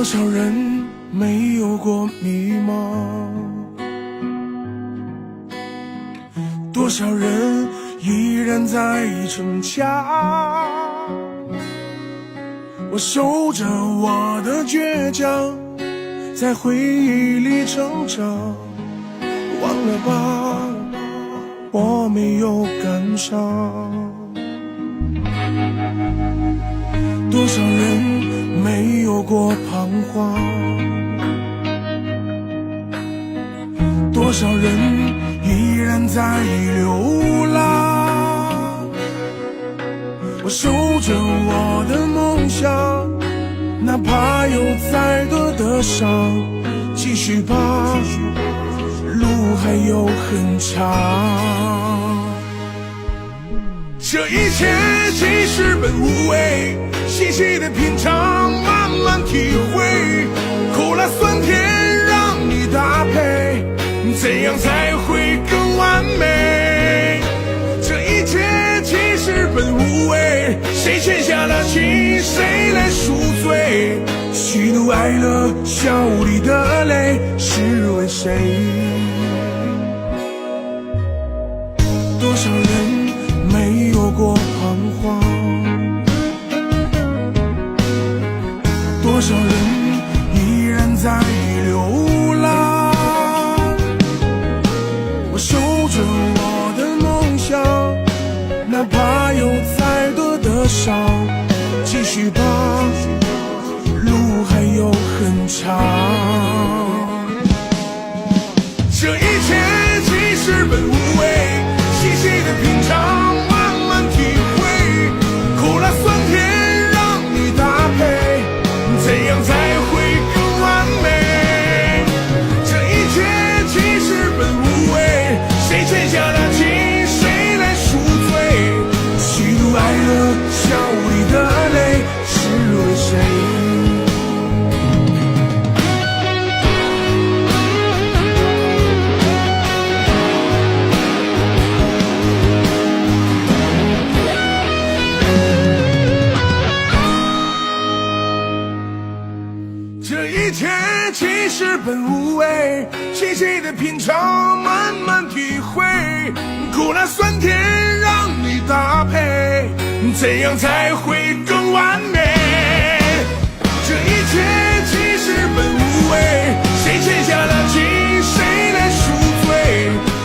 多少人没有过迷茫，多少人依然在逞强。我守着我的倔强，在回忆里成长。忘了吧，我没有感伤。多少人没有过彷徨，多少人依然在流浪。我守着我的梦想，哪怕有再多的伤，继续吧，路还有很长。这一切其实本无味，细细的品尝，慢慢体会，苦辣酸甜让你搭配，怎样才会更完美？这一切其实本无味，谁欠下了情，谁来赎罪？喜怒哀乐，笑里的泪，是为谁？多少人没有过彷徨，多少人依然在流浪。我守着我的梦想，哪怕有再多的伤，继续吧，路还有很长。这一切其实本无味，细细的品尝，慢慢体会，苦辣酸甜让你搭配，怎样才会更完美？这一切其实本无味，谁欠下了情，谁来赎罪？喜怒哀乐，笑里的泪，是为谁？这一切其实本无味，细细的品尝，慢慢体会，苦辣酸甜让你搭配，怎样才会更完美？这一切其实本无味，谁欠下了情，谁来赎罪？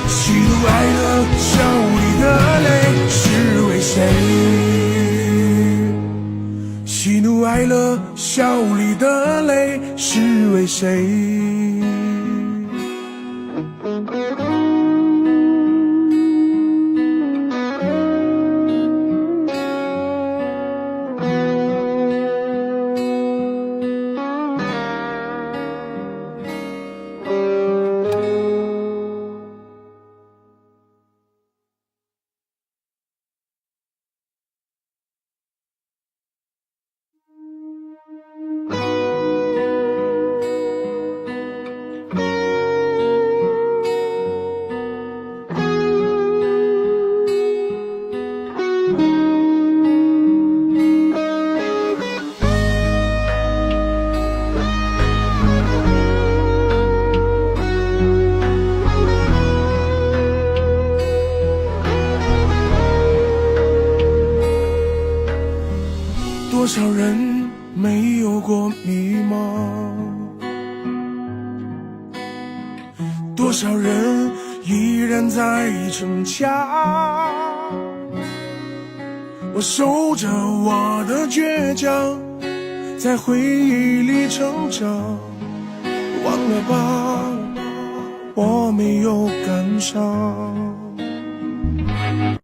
喜怒哀乐，笑里的泪，是为谁？喜怒哀乐，笑里的泪，是为谁？多少人没有过迷茫，多少人依然在逞强。我守着我的倔强，在回忆里成长。忘了吧，我没有感伤。